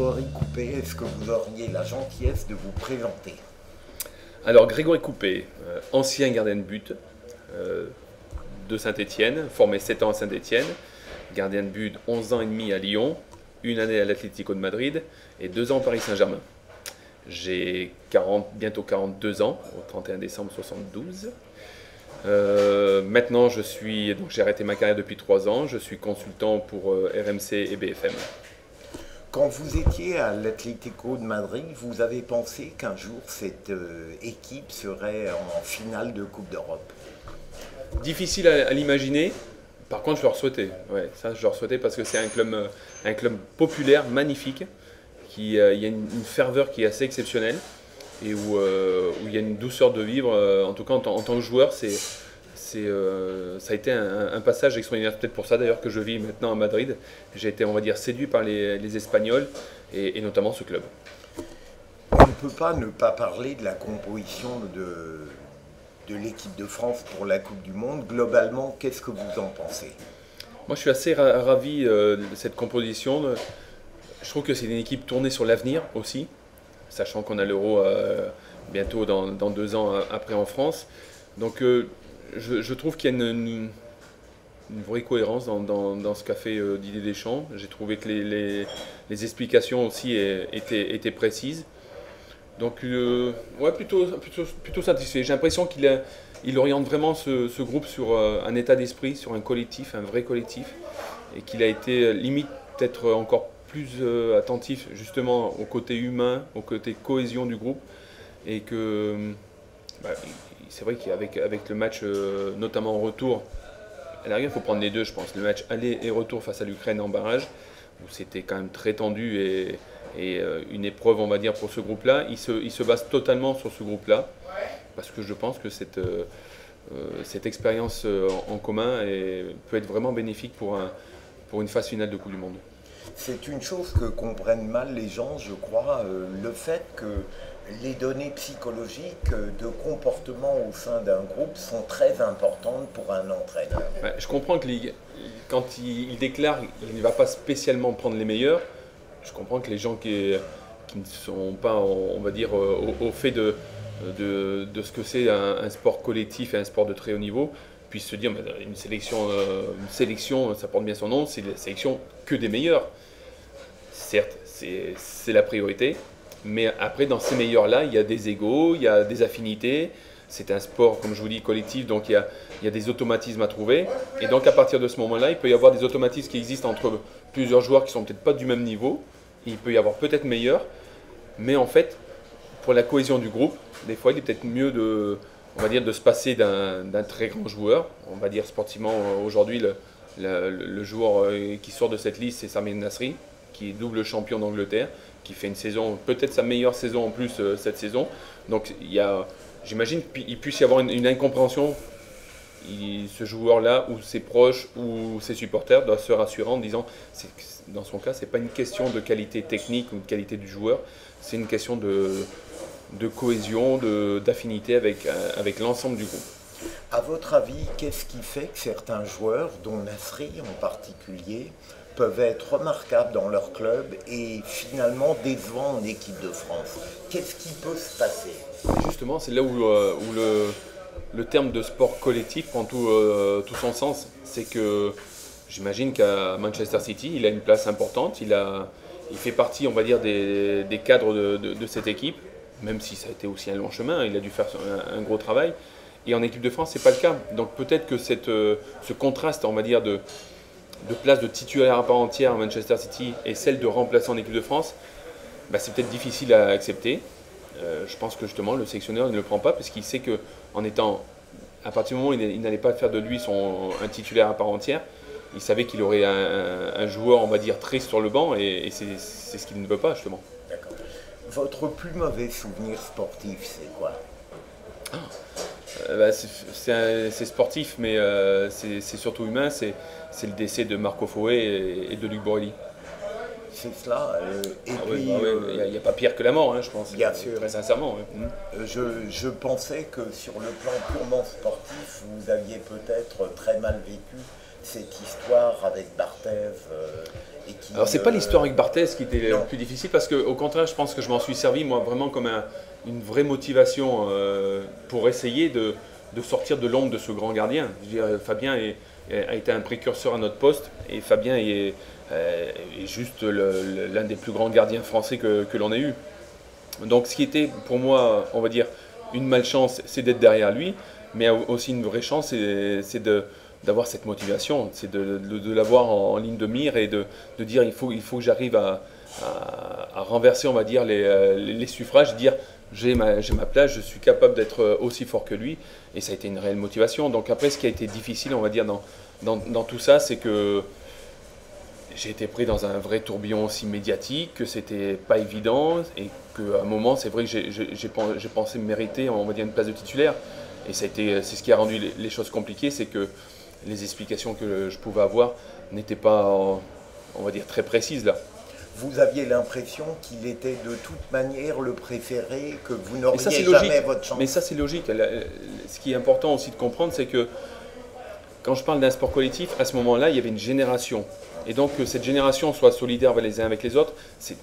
Grégory Coupet, est-ce que vous auriez la gentillesse de vous présenter? Alors Grégory Coupet, ancien gardien de but de Saint-Étienne, formé 7 ans à Saint-Étienne, gardien de but 11 ans et demi à Lyon, une année à l'Atlético de Madrid et 2 ans au Paris Saint-Germain. J'ai bientôt 42 ans, au 31 décembre 72. Maintenant, j'ai arrêté ma carrière depuis 3 ans, je suis consultant pour RMC et BFM. Quand vous étiez à l'Atlético de Madrid, vous avez pensé qu'un jour cette équipe serait en finale de Coupe d'Europe? Difficile à l'imaginer, par contre je leur souhaitais. Ouais, ça je leur souhaitais parce que c'est un club populaire, magnifique, il y a une ferveur qui est assez exceptionnelle et où il y a une douceur de vivre. En tout cas en tant que joueur, ça a été un passage extraordinaire. Peut-être pour ça d'ailleurs que je vis maintenant à Madrid. J'ai été, on va dire, séduit par les Espagnols et notamment ce club. On ne peut pas ne pas parler de la composition de l'équipe de France pour la Coupe du Monde. Globalement, qu'est-ce que vous en pensez? Moi je suis assez ravi de cette composition. Je trouve que c'est une équipe tournée sur l'avenir aussi, sachant qu'on a l'Euro bientôt dans 2 ans après en France. Donc je trouve qu'il y a une vraie cohérence dans ce qu'a fait Didier Deschamps. J'ai trouvé que les explications aussi étaient précises. Donc ouais, plutôt satisfait. J'ai l'impression qu'il oriente vraiment ce groupe sur un état d'esprit, sur un collectif, un vrai collectif, et qu'il a été limite peut-être encore plus attentif justement au côté humain, au côté cohésion du groupe, et que c'est vrai qu'avec le match, notamment en retour, à l'arrière il faut prendre les deux, je pense, le match aller et retour face à l'Ukraine en barrage, où c'était quand même très tendu et une épreuve, on va dire, pour ce groupe-là. Il se base totalement sur ce groupe-là, parce que je pense que cette expérience en commun peut être vraiment bénéfique pour une phase finale de Coupe du Monde. C'est une chose que comprennent mal les gens, je crois, le fait que les données psychologiques de comportement au sein d'un groupe sont très importantes pour un entraîneur. Ouais, je comprends que quand il déclare qu'il ne va pas spécialement prendre les meilleurs, je comprends que les gens qui ne sont pas, on va dire, au fait de ce que c'est un sport collectif et un sport de très haut niveau, puissent se dire une sélection, ça porte bien son nom, c'est la sélection que des meilleurs. Certes, c'est la priorité, mais après, dans ces meilleurs-là, il y a des égos, il y a des affinités. C'est un sport, comme je vous dis, collectif, donc il y a des automatismes à trouver. Et donc, à partir de ce moment-là, il peut y avoir des automatismes qui existent entre plusieurs joueurs qui ne sont peut-être pas du même niveau. Il peut y avoir peut-être meilleur, mais en fait, pour la cohésion du groupe, des fois, il est peut-être mieux on va dire, de se passer d'un très grand joueur. On va dire sportivement, aujourd'hui, le joueur qui sort de cette liste, c'est Samir Nasri, qui est double champion d'Angleterre, qui fait une saison, peut-être sa meilleure saison en plus cette saison. Donc j'imagine qu'il puisse y avoir une incompréhension. Ce joueur-là, ou ses proches, ou ses supporters, doivent se rassurer en disant, dans son cas, ce n'est pas une question de qualité technique ou de qualité du joueur, c'est une question de cohésion, d'affinité avec l'ensemble du groupe. À votre avis, qu'est-ce qui fait que certains joueurs, dont Nasri en particulier, peuvent être remarquables dans leur club et finalement décevants en équipe de France? Qu'est-ce qui peut se passer? Justement, c'est là où le terme de sport collectif prend tout son sens. C'est que j'imagine qu'à Manchester City, il a une place importante, il fait partie, on va dire, des cadres de cette équipe, même si ça a été aussi un long chemin, il a dû faire un gros travail. Et en équipe de France, ce n'est pas le cas. Donc peut-être que ce contraste, on va dire, de place de titulaire à part entière à Manchester City et celle de remplaçant en équipe de France, c'est peut-être difficile à accepter. Je pense que justement le sélectionneur ne le prend pas parce qu'il sait qu'en étant, à partir du moment où il n'allait pas faire de lui un titulaire à part entière, il savait qu'il aurait un joueur, on va dire, triste sur le banc et c'est ce qu'il ne veut pas justement. D'accord. Votre plus mauvais souvenir sportif, c'est quoi? C'est sportif, mais c'est surtout humain. C'est le décès de Marco Foé et de Luc Borelli. C'est cela. Il n'y a pas pire que la mort, hein, je pense. Bien sûr. Très sincèrement. Ouais. Je pensais que sur le plan purement sportif, vous aviez peut-être très mal vécu cette histoire avec Barthez Alors c'est pas l'histoire avec Barthez qui était le plus difficile, parce qu'au contraire, je pense que je m'en suis servi moi vraiment comme une vraie motivation pour essayer de sortir de l'ombre de ce grand gardien. Je veux dire, Fabien a été un précurseur à notre poste, et Fabien est juste l'un des plus grands gardiens français que l'on ait eu. Donc ce qui était pour moi, on va dire, une malchance, c'est d'être derrière lui, mais aussi une vraie chance, c'est d'avoir cette motivation, c'est de l'avoir en ligne de mire, et de dire il faut que j'arrive à renverser, on va dire, les suffrages, dire j'ai ma place, je suis capable d'être aussi fort que lui, et ça a été une réelle motivation. Donc après, ce qui a été difficile, on va dire, dans tout ça, c'est que j'ai été pris dans un vrai tourbillon aussi médiatique, que c'était pas évident, et qu'à un moment, c'est vrai que j'ai pensé mériter, on va dire, une place de titulaire. Et c'est ce qui a rendu les choses compliquées, c'est que les explications que je pouvais avoir n'étaient pas, on va dire, très précises là. Vous aviez l'impression qu'il était de toute manière le préféré, que vous n'auriez jamais logique. votre chance. Mais ça, c'est logique. Ce qui est important aussi de comprendre, c'est que quand je parle d'un sport collectif, à ce moment-là, il y avait une génération. Et donc que cette génération soit solidaire les uns avec les autres, c'est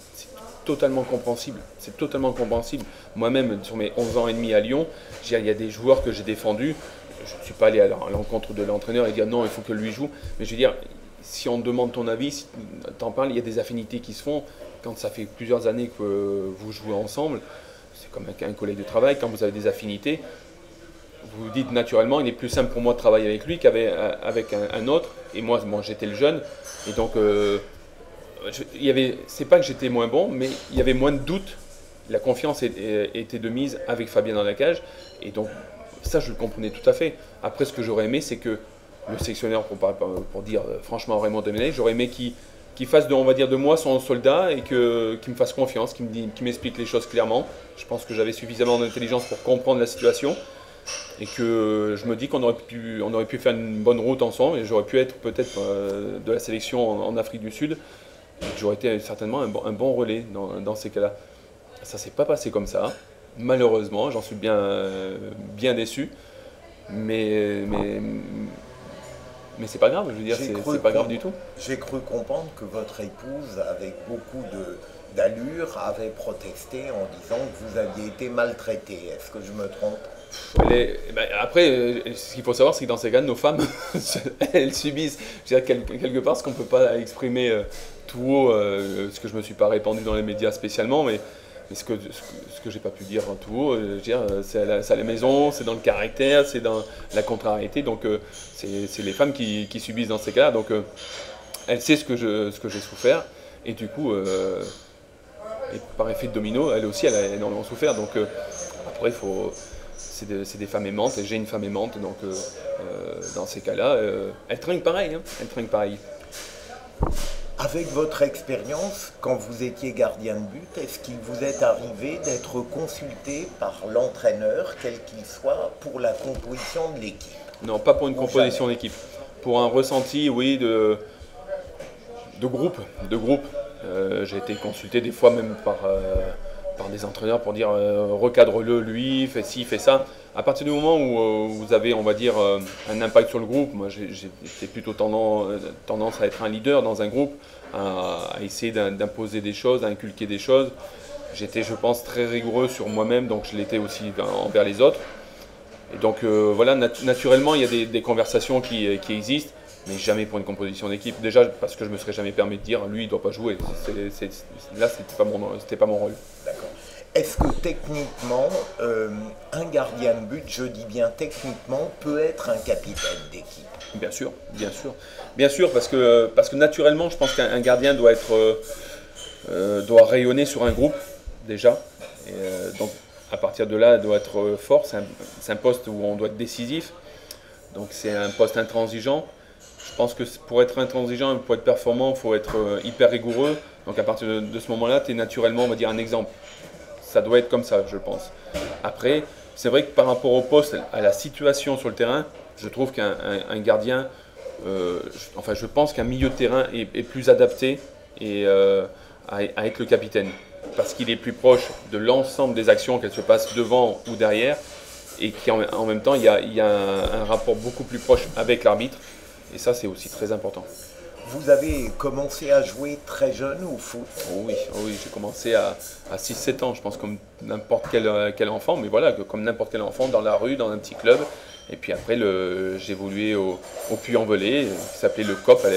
totalement compréhensible. C'est totalement compréhensible. Moi-même, sur mes 11 ans et demi à Lyon, il y a des joueurs que j'ai défendus. Je ne suis pas allé à l'encontre de l'entraîneur et dire non, il faut que lui joue. Mais je veux dire, si on te demande ton avis, si t'en parles, il y a des affinités qui se font. Quand ça fait plusieurs années que vous jouez ensemble, c'est comme un collègue de travail, quand vous avez des affinités, vous vous dites naturellement, il est plus simple pour moi de travailler avec lui qu'avec un autre. Et moi, j'étais le jeune. Et donc, c'est pas que j'étais moins bon, mais il y avait moins de doutes. La confiance était de mise avec Fabien dans la cage. Et donc, ça, je le comprenais tout à fait. Après, ce que j'aurais aimé, c'est que le sélectionneur, pour dire franchement Raymond Domenech, j'aurais aimé qu'il fasse on va dire, de moi son soldat, et qu'il me fasse confiance, qu'il m'explique les choses clairement. Je pense que j'avais suffisamment d'intelligence pour comprendre la situation, et que je me dis qu'on aurait pu faire une bonne route ensemble, et j'aurais pu être peut-être de la sélection en Afrique du Sud, et que j'aurais été certainement un bon relais dans ces cas-là. Ça ne s'est pas passé comme ça, malheureusement, j'en suis bien déçu, mais c'est pas grave, je veux dire, c'est pas grave du tout. J'ai cru comprendre que votre épouse, avec beaucoup d'allure, avait protesté en disant que vous aviez été maltraité. Est-ce que je me trompe? Après, ce qu'il faut savoir, c'est que dans ces cas, nos femmes, elles subissent, je veux dire, quelque part, ce qu'on ne peut pas exprimer tout haut, ce que je ne me suis pas répandu dans les médias spécialement, mais ce que j'ai pas pu dire tout haut, je veux dire, c'est à la maison, c'est dans le caractère, c'est dans la contrariété, donc c'est les femmes qui subissent dans ces cas-là, donc elle sait ce que j'ai souffert, et du coup, et par effet de domino, elle aussi, elle a énormément souffert, donc après, c'est des femmes aimantes, et j'ai une femme aimante, donc dans ces cas-là, elle trinque pareil, hein, elle trinque pareil. Avec votre expérience, quand vous étiez gardien de but, est-ce qu'il vous est arrivé d'être consulté par l'entraîneur, quel qu'il soit, pour la composition de l'équipe? Non, pas pour une composition d'équipe. Pour un ressenti, oui, de groupe. J'ai été consulté des fois même par des entraîneurs pour dire recadre-le lui, fais ci, fais ça. À partir du moment où vous avez, on va dire, un impact sur le groupe, moi j'ai plutôt tendance à être un leader dans un groupe, à essayer d'imposer des choses, à inculquer des choses. J'étais, je pense, très rigoureux sur moi-même, donc je l'étais aussi envers les autres. Et donc voilà, naturellement, il y a des conversations qui existent, mais jamais pour une composition d'équipe. Déjà parce que je ne me serais jamais permis de dire, lui, il ne doit pas jouer. Là, c'était pas mon rôle. D'accord. Est-ce que techniquement, un gardien de but, je dis bien techniquement, peut être un capitaine d'équipe? Bien sûr, bien sûr. Bien sûr, parce que naturellement, je pense qu'un gardien doit rayonner sur un groupe, déjà. Et, donc, à partir de là, il doit être fort. C'est un poste où on doit être décisif. Donc, c'est un poste intransigeant. Je pense que pour être intransigeant, pour être performant, il faut être hyper rigoureux. Donc, à partir de ce moment-là, tu es naturellement, on va dire, un exemple. Ça doit être comme ça, je pense. Après, c'est vrai que par rapport au poste, à la situation sur le terrain, je trouve qu'un gardien, je pense qu'un milieu de terrain est plus adapté à être le capitaine. Parce qu'il est plus proche de l'ensemble des actions, qu'elles se passent devant ou derrière, et qu'en même temps, il y a un rapport beaucoup plus proche avec l'arbitre. Et ça, c'est aussi très important. Vous avez commencé à jouer très jeune au foot? Oh oui, j'ai commencé à 6-7 ans, je pense, comme n'importe quel enfant, mais voilà, comme n'importe quel enfant, dans la rue, dans un petit club. Et puis après, j'ai évolué au Puy-en-Velay, qui s'appelait le COP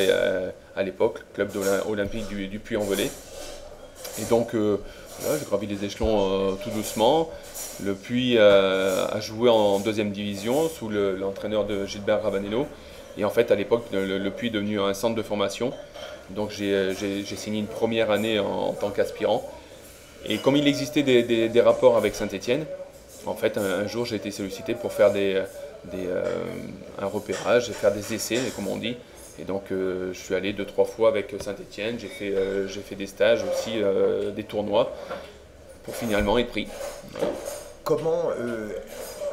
à l'époque, le club olympique du Puy-en-Velay. Et donc, voilà, j'ai gravi les échelons tout doucement. Le Puy a joué en deuxième division sous l'entraîneur de Gilbert Ravanello. Et en fait, à l'époque, le Puy est devenu un centre de formation. Donc j'ai signé une première année en tant qu'aspirant. Et comme il existait des rapports avec Saint-Étienne, en fait, un jour, j'ai été sollicité pour faire un repérage, faire des essais, comme on dit. Et donc, je suis allé 2-3 fois avec Saint-Étienne. J'ai fait des stages aussi, des tournois, pour finalement être pris. Voilà. Comment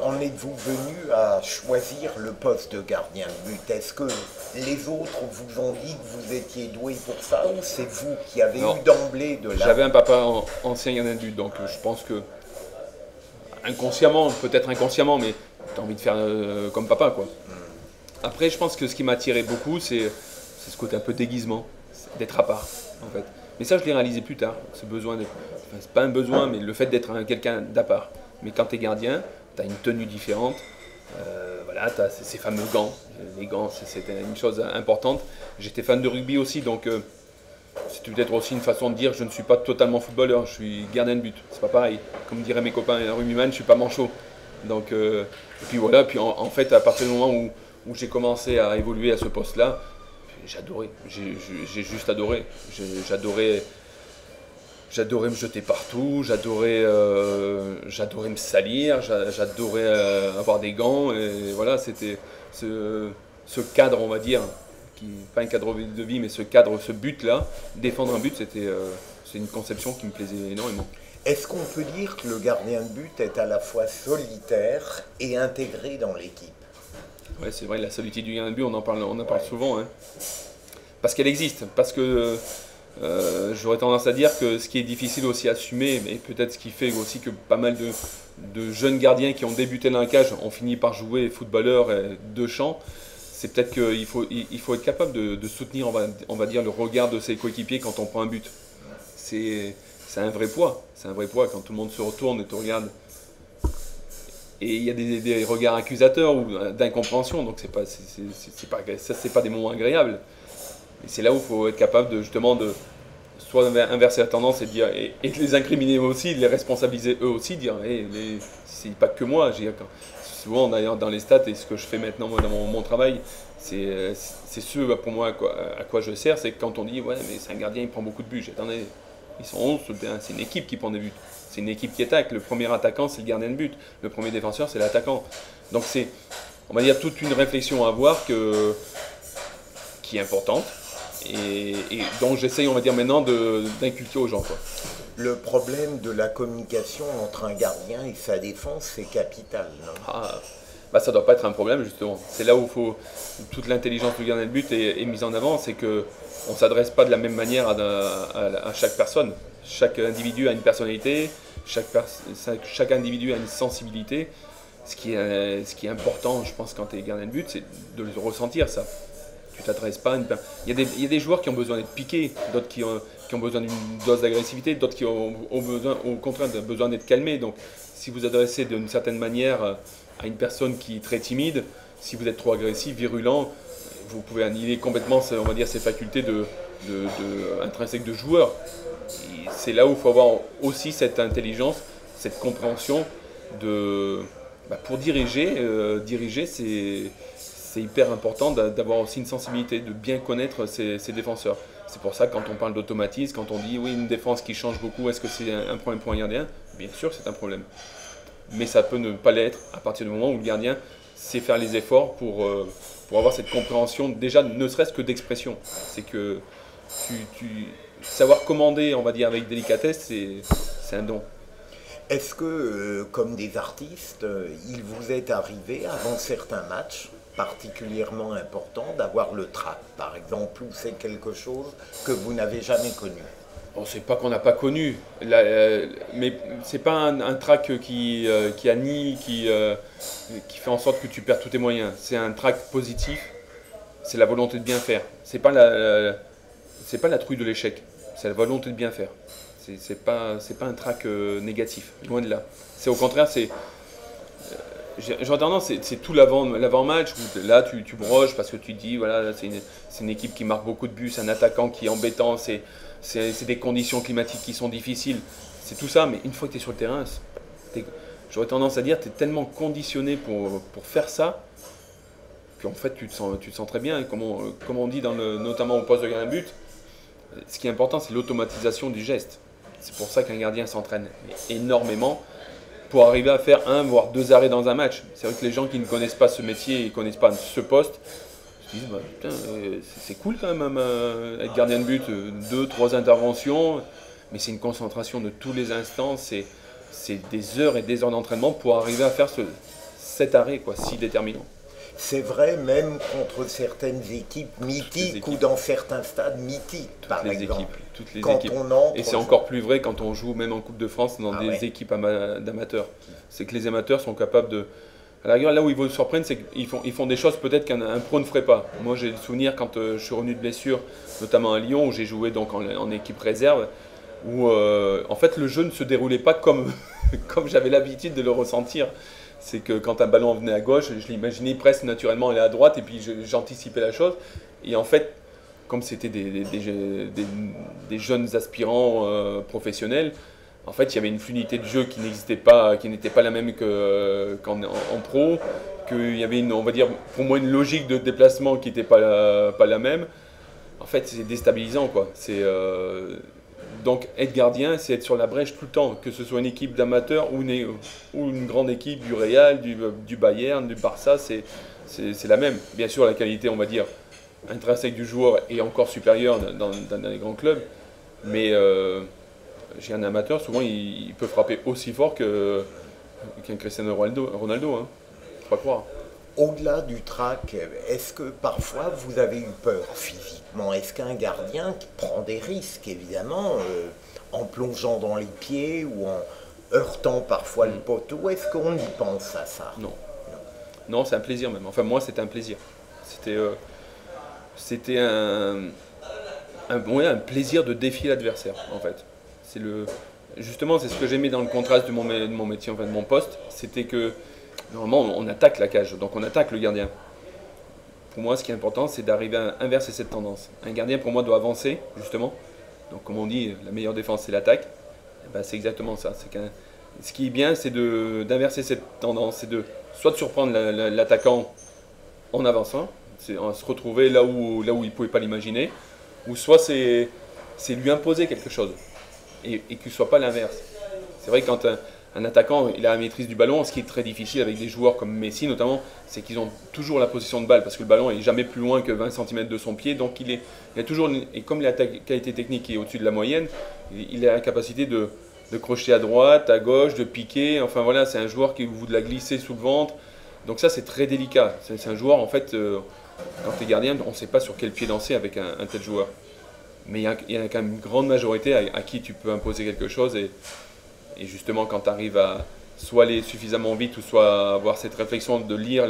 en êtes-vous venu à choisir le poste de gardien de but? Est-ce que les autres vous ont dit que vous étiez doué pour ça, ou c'est vous qui avez eu d'emblée de la... J'avais un papa ancien gardien de but, donc je pense que inconsciemment, peut-être inconsciemment, mais tu as envie de faire comme papa, quoi. Après, je pense que ce qui m'a attiré beaucoup, c'est ce côté un peu déguisement, d'être à part, en fait. Mais ça, je l'ai réalisé plus tard, ce besoin d'être... Enfin, c'est pas un besoin, mais le fait d'être quelqu'un d'à part. Mais quand tu es gardien, tu as une tenue différente, voilà, tu as ces fameux gants. Les gants, c'était une chose importante. J'étais fan de rugby aussi, donc c'est peut-être aussi une façon de dire je ne suis pas totalement footballeur, je suis gardien de but. C'est pas pareil. Comme diraient mes copains rugbyman, je suis pas manchot. Donc, et puis voilà, puis en fait, à partir du moment où j'ai commencé à évoluer à ce poste-là, j'ai adoré. J'ai juste adoré. J'adorais me jeter partout, j'adorais me salir, j'adorais avoir des gants. Et voilà, c'était ce cadre, on va dire, pas un cadre de vie, mais ce cadre, ce but-là, défendre un but, c'est une conception qui me plaisait énormément. Est-ce qu'on peut dire que le gardien de but est à la fois solitaire et intégré dans l'équipe? Oui, c'est vrai, la solitude du gardien de but, on en parle souvent, hein. Parce qu'elle existe, parce que j'aurais tendance à dire que ce qui est difficile aussi à assumer, et peut-être ce qui fait aussi que pas mal de jeunes gardiens qui ont débuté dans la cage ont fini par jouer footballeur de champ, c'est peut-être qu'il faut être capable de soutenir, on va dire, le regard de ses coéquipiers quand on prend un but. C'est un vrai poids, quand tout le monde se retourne et te regarde. Et il y a des regards accusateurs ou d'incompréhension, donc c'est pas des moments agréables. Et c'est là où il faut être capable justement de soit inverser la tendance et de les incriminer eux aussi, de les responsabiliser eux aussi, dire hey, c'est pas que moi. Souvent d'ailleurs dans les stats, et ce que je fais maintenant moi, dans mon travail, c'est ce pour moi à quoi je sers, c'est que quand on dit ouais mais c'est un gardien, il prend beaucoup de buts, attendez, ils sont 11 sur le terrain, c'est une équipe qui prend des buts, c'est une équipe qui attaque, le premier attaquant c'est le gardien de but, le premier défenseur c'est l'attaquant. Donc c'est, on va dire, toute une réflexion à avoir qui est importante. Et donc j'essaye, on va dire maintenant, d'inculquer aux gens, quoi. Le problème de la communication entre un gardien et sa défense, c'est capital, non? Bah ça doit pas être un problème, justement. C'est là où toute l'intelligence du gardien de but est mise en avant, c'est qu'on ne s'adresse pas de la même manière à chaque personne. Chaque individu a une personnalité, chaque individu a une sensibilité. Ce qui est important, je pense, quand tu es gardien de but, c'est de le ressentir, ça. Tu t'adresses pas à il y a des joueurs qui ont besoin d'être piqués, d'autres qui ont besoin d'une dose d'agressivité, d'autres qui ont besoin, au contraire, besoin d'être calmés. Donc, si vous adressez d'une certaine manière à une personne qui est très timide, si vous êtes trop agressif, virulent, vous pouvez annihiler complètement, on va dire, ses facultés intrinsèques de joueur. C'est là où il faut avoir aussi cette intelligence, cette compréhension pour diriger. Diriger, c'est hyper important d'avoir aussi une sensibilité, de bien connaître ses défenseurs. C'est pour ça que quand on parle d'automatisme, quand on dit oui, une défense qui change beaucoup, est-ce que c'est un problème pour un gardien? Bien sûr, c'est un problème. Mais ça peut ne pas l'être à partir du moment où le gardien sait faire les efforts pour avoir cette compréhension, déjà ne serait-ce que d'expression. C'est que savoir commander, on va dire, avec délicatesse, c'est un don. Est-ce que, comme des artistes, il vous est arrivé, avant certains matchs, particulièrement important, d'avoir le trac, par exemple, ou c'est quelque chose que vous n'avez jamais connu? Bon, c'est pas qu'on n'a pas connu, mais c'est pas un trac qui annule, qui fait en sorte que tu perds tous tes moyens. C'est un trac positif c'est la volonté de bien faire. C'est pas la trouille de l'échec, c'est la volonté de bien faire. C'est pas un trac négatif, loin de là. C'est au contraire, j'aurais tendance, c'est tout l'avant-match où là tu broches parce que tu te dis voilà, c'est une équipe qui marque beaucoup de buts, c'est un attaquant qui est embêtant, c'est des conditions climatiques qui sont difficiles. C'est tout ça, mais une fois que tu es sur le terrain, j'aurais tendance à dire tu es tellement conditionné pour faire ça qu'en fait tu te sens très bien. Et comme on dit notamment au poste de gardien de but, ce qui est important c'est l'automatisation du geste. C'est pour ça qu'un gardien s'entraîne énormément pour arriver à faire 1 voire 2 arrêts dans un match. C'est vrai que les gens qui ne connaissent pas ce métier et ne connaissent pas ce poste se disent bah, putain, c'est cool quand même être gardien de but, 2-3 interventions, mais c'est une concentration de tous les instants, c'est des heures et des heures d'entraînement pour arriver à faire cet arrêt quoi, si déterminant. C'est vrai même contre certaines équipes mythiques ou dans certains stades mythiques, par exemple. Toutes les quand équipes. Et c'est encore plus vrai quand on joue même en Coupe de France dans des équipes d'amateurs. C'est que les amateurs sont capables de... À la rigueur, là où ils vont se surprendre, c'est qu'ils font des choses peut-être qu'un pro ne ferait pas. Moi, j'ai le souvenir quand je suis revenu de blessure, notamment à Lyon, où j'ai joué donc en équipe réserve, où en fait le jeu ne se déroulait pas comme, comme j'avais l'habitude de le ressentir. C'est que quand un ballon venait à gauche, je l'imaginais presque naturellement aller à droite et puis j'anticipais la chose. Et en fait, comme c'était des jeunes aspirants professionnels, en fait, il y avait une fluidité de jeu qui n'était pas la même en pro, qu'il y avait on va dire, pour moi, une logique de déplacement qui n'était pas la même. En fait, c'est déstabilisant, quoi. Donc, être gardien, c'est être sur la brèche tout le temps, que ce soit une équipe d'amateurs ou une grande équipe du Real, du Bayern, du Barça, c'est la même. Bien sûr, la qualité, on va dire, intrinsèque du joueur est encore supérieure dans les grands clubs, mais chez un amateur, souvent, il peut frapper aussi fort qu'un Cristiano Ronaldo, hein. Faut pas croire. Au-delà du trac, est-ce que parfois vous avez eu peur physiquement? Est-ce qu'un gardien qui prend des risques, évidemment, en plongeant dans les pieds ou en heurtant parfois le poteau, est-ce qu'on y pense à ça? Non. Non, c'est un plaisir même. Enfin, moi, c'était un plaisir. C'était un plaisir de défier l'adversaire, en fait. Justement, c'est ce que j'aimais dans le contraste de mon métier, enfin de mon poste, c'était que normalement, on attaque la cage, donc on attaque le gardien. Pour moi, ce qui est important, c'est d'arriver à inverser cette tendance. Un gardien, pour moi, doit avancer, justement. Donc, comme on dit, la meilleure défense, c'est l'attaque. Ben, c'est exactement ça. Ce qui est bien, c'est d'inverser cette tendance. C'est soit de surprendre l'attaquant en avançant, c'est se retrouver là où il ne pouvait pas l'imaginer, ou soit c'est lui imposer quelque chose, et que ce ne soit pas l'inverse. C'est vrai que quand un attaquant il a la maîtrise du ballon, ce qui est très difficile avec des joueurs comme Messi notamment, c'est qu'ils ont toujours la possession de balle parce que le ballon n'est jamais plus loin que 20 cm de son pied, donc il a toujours, et comme la qualité technique est au-dessus de la moyenne, il a la capacité de crocheter à droite, à gauche, de piquer, enfin voilà, c'est un joueur qui vous de la glisser sous le ventre, donc ça c'est très délicat, c'est un joueur en fait, quand tu es gardien, on ne sait pas sur quel pied danser avec un tel joueur, mais il y a quand même une grande majorité à qui tu peux imposer quelque chose, et justement, quand tu arrives à soit aller suffisamment vite ou soit avoir cette réflexion de lire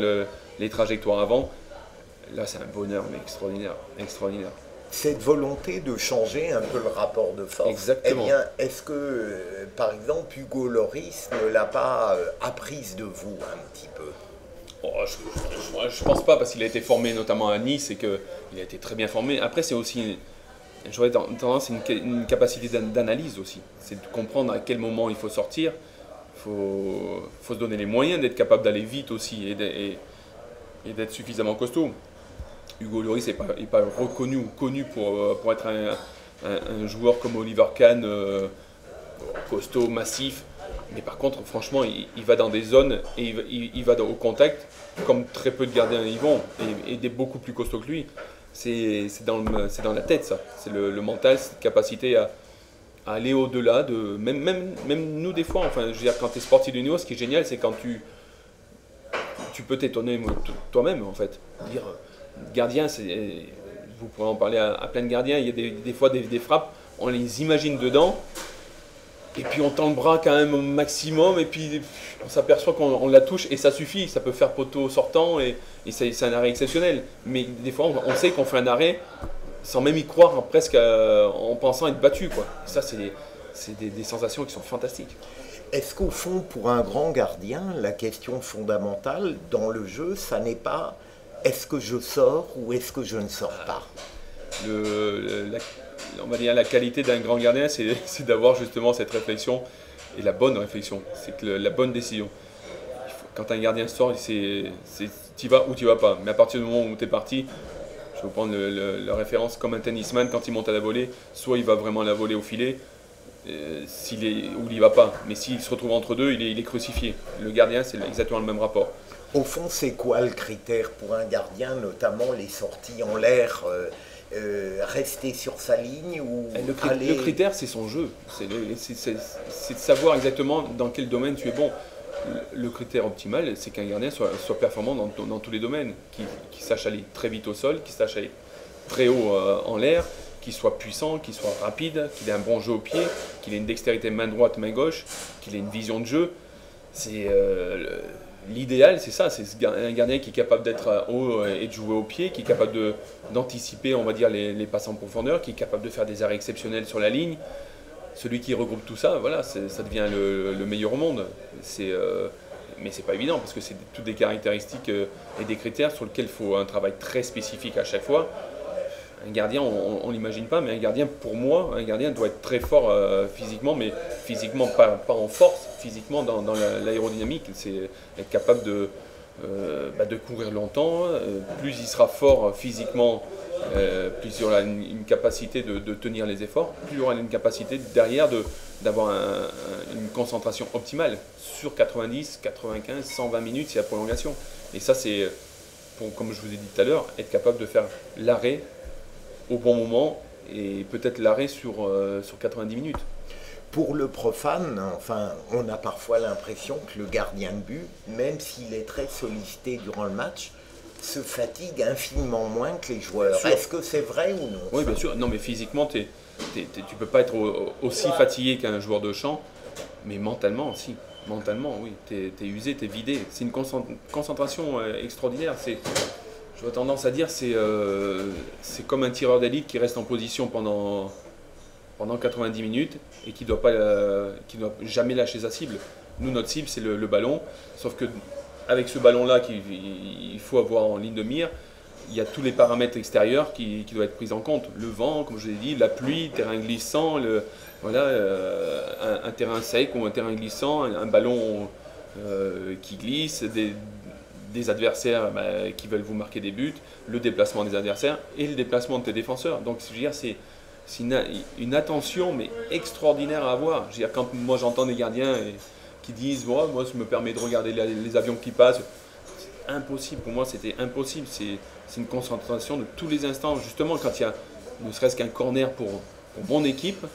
les trajectoires avant, là c'est un bonheur mais extraordinaire, extraordinaire. Cette volonté de changer un peu le rapport de force, exactement. Eh bien, est-ce que, par exemple, Hugo Lloris ne l'a pas apprise de vous un petit peu? Je pense pas, parce qu'il a été formé notamment à Nice et qu'il a été très bien formé. Après, c'est aussi... J'aurais tendance à une capacité d'analyse aussi. C'est de comprendre à quel moment il faut sortir. Il faut se donner les moyens d'être capable d'aller vite aussi et d'être suffisamment costaud. Hugo Lloris n'est pas reconnu ou connu pour être un joueur comme Oliver Kahn, costaud, massif. Mais par contre, franchement, il va dans des zones et il va au contact, comme très peu de gardiens y vont, et des beaucoup plus costauds que lui. C'est dans la tête, ça. C'est le mental, cette capacité à aller au-delà de... Même nous, des fois, enfin, je veux dire, quand tu es sportif de niveau, ce qui est génial, c'est quand tu peux t'étonner toi-même, en fait. Dire, gardien, vous pourrez en parler à plein de gardiens, il y a des fois des frappes, on les imagine dedans, Et puis on tend le bras quand même au maximum, et puis on s'aperçoit qu'on la touche, et ça suffit, ça peut faire poteau sortant, et c'est un arrêt exceptionnel. Mais des fois, on sait qu'on fait un arrêt sans même y croire, presque en pensant être battu, quoi. Et ça, c'est des sensations qui sont fantastiques. Est-ce qu'au fond, pour un grand gardien, la question fondamentale dans le jeu, ça n'est pas est-ce que je sors ou est-ce que je ne sors pas? On va dire la qualité d'un grand gardien, c'est d'avoir justement cette réflexion, et la bonne réflexion, c'est que la bonne décision. Quand un gardien sort, tu y vas ou tu y vas pas. Mais à partir du moment où tu es parti, je vais vous prendre la référence comme un tennisman, quand il monte à la volée, soit il va vraiment la voler au filet, ou il n'y va pas. Mais s'il se retrouve entre deux, il est crucifié. Le gardien, c'est exactement le même rapport. Au fond, c'est quoi le critère pour un gardien, notamment les sorties en l'air, rester sur sa ligne ou le critère, c'est son jeu. C'est de savoir exactement dans quel domaine tu es bon. Le critère optimal, c'est qu'un gardien soit performant dans tous les domaines, qu'il sache aller très vite au sol, qu'il sache aller très haut en l'air, qu'il soit puissant, qu'il soit rapide, qu'il ait un bon jeu au pied, qu'il ait une dextérité main droite, main gauche, qu'il ait une vision de jeu. L'idéal, c'est ça, c'est un gardien qui est capable d'être haut et de jouer au pied, qui est capable d'anticiper, on va dire, les passes en profondeur, qui est capable de faire des arrêts exceptionnels sur la ligne. Celui qui regroupe tout ça, voilà, ça devient le meilleur au monde. Mais c'est pas évident, parce que c'est toutes des caractéristiques et des critères sur lesquels il faut un travail très spécifique à chaque fois. Un gardien, on ne l'imagine pas, mais un gardien, pour moi, un gardien doit être très fort physiquement, mais physiquement pas en force, physiquement dans l'aérodynamique. C'est être capable de courir longtemps. Plus il sera fort physiquement, plus il aura une capacité de tenir les efforts, plus il aura une capacité derrière d'avoir une concentration optimale sur 90, 95, 120 minutes, c'est la prolongation. Et ça, c'est, comme je vous ai dit tout à l'heure, être capable de faire l'arrêt au bon moment, et peut-être l'arrêt sur 90 minutes. Pour le profane, enfin, on a parfois l'impression que le gardien de but, même s'il est très sollicité durant le match, se fatigue infiniment moins que les joueurs. Est-ce que c'est vrai ou non? Oui, bien sûr. Non, mais physiquement, tu ne peux pas être aussi fatigué qu'un joueur de champ, mais mentalement, si. Mentalement, oui. Tu es usé, tu es vidé. C'est une concentration extraordinaire. J'aurais tendance à dire c'est comme un tireur d'élite qui reste en position pendant 90 minutes et qui ne doit jamais lâcher sa cible. Nous, notre cible, c'est le ballon, sauf que avec ce ballon-là qu'il faut avoir en ligne de mire, il y a tous les paramètres extérieurs qui doivent être pris en compte. Le vent, comme je l'ai dit, la pluie, terrain glissant, un terrain sec ou un terrain glissant, un ballon qui glisse, des adversaires qui veulent vous marquer des buts, le déplacement des adversaires et le déplacement de tes défenseurs. Donc je veux dire, c'est une attention mais extraordinaire à avoir. Je veux dire, quand moi j'entends des gardiens qui disent moi je me permets de regarder les avions qui passent, c'est impossible. Pour moi c'était impossible. C'est une concentration de tous les instants. Justement quand il y a ne serait-ce qu'un corner pour mon équipe,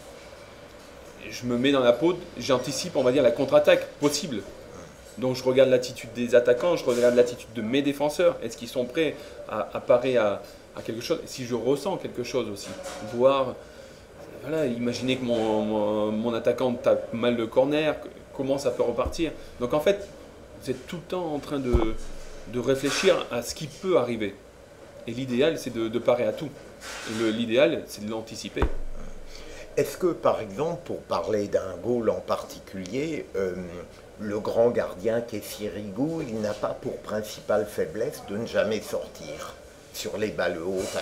je me mets dans la peau, j'anticipe on va dire la contre-attaque possible. Donc je regarde l'attitude des attaquants, je regarde l'attitude de mes défenseurs. Est-ce qu'ils sont prêts à parer à quelque chose? Et si je ressens quelque chose aussi, voir, voilà, imaginez que mon attaquant tape mal le corner, comment ça peut repartir. Donc en fait, vous êtes tout le temps en train de réfléchir à ce qui peut arriver. Et l'idéal, c'est de parer à tout. L'idéal, c'est de l'anticiper. Est-ce que, par exemple, pour parler d'un goal en particulier, le grand gardien qui est Sirigu, il n'a pas pour principale faiblesse de ne jamais sortir sur les balles hautes,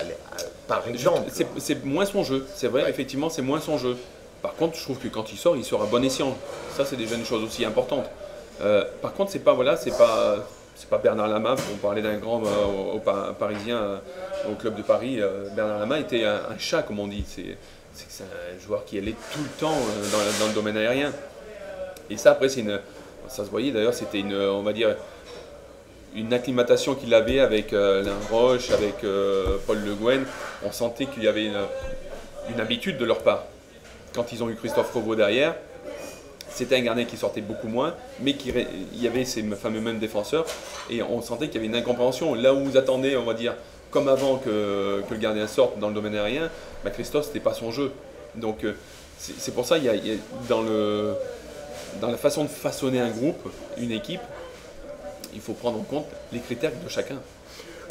par exemple? C'est moins son jeu, c'est vrai, effectivement, c'est moins son jeu. Par contre, je trouve que quand il sort à bon escient. Ça, c'est déjà une chose aussi importante. Par contre, c'est pas Bernard Lama, pour parler d'un grand parisien au club de Paris. Bernard Lama était un chat, comme on dit. C'est un joueur qui allait tout le temps dans le domaine aérien. Et ça, après, ça se voyait d'ailleurs, c'était on va dire, une acclimatation qu'il avait avec Alain Roche, avec Paul Le Guen. On sentait qu'il y avait une habitude de leur part. Quand ils ont eu Christophe Robot derrière, c'était un gardien qui sortait beaucoup moins, mais il y avait ces fameux mêmes défenseurs, et on sentait qu'il y avait une incompréhension. Là où vous attendez, on va dire, comme avant que le gardien sorte dans le domaine aérien, Christophe, c'était pas son jeu. Donc c'est pour ça, dans la façon de façonner un groupe, une équipe, il faut prendre en compte les critères de chacun.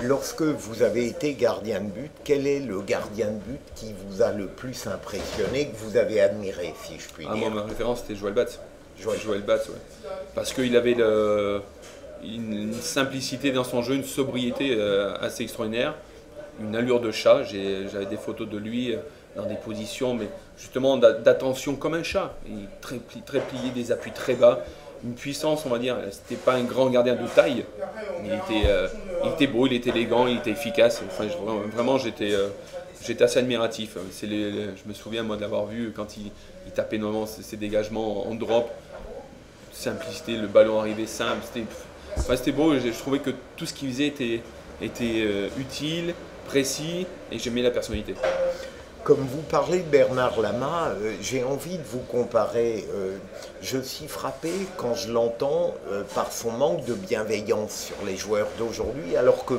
Lorsque vous avez été gardien de but, quel est le gardien de but qui vous a le plus impressionné, que vous avez admiré, si je puis dire? Moi, ma référence, c'était Joël Batz. Joël Batz, ouais. Parce qu'il avait une simplicité dans son jeu, une sobriété assez extraordinaire, une allure de chat. J'avais des photos de lui dans des positions, mais justement d'attention comme un chat. Il très plié, des appuis très bas, une puissance, on va dire. C'était pas un grand gardien de taille, mais il était beau, il était élégant, il était efficace. Enfin, vraiment, j'étais assez admiratif. Je me souviens, moi, de l'avoir vu quand il tapait normalement ses dégagements en drop. Simplicité, le ballon arrivait simple. C'était beau. Je trouvais que tout ce qu'il faisait était utile, précis, et j'aimais la personnalité. Comme vous parlez de Bernard Lama, j'ai envie de vous comparer. Je suis frappé quand je l'entends par son manque de bienveillance sur les joueurs d'aujourd'hui, alors que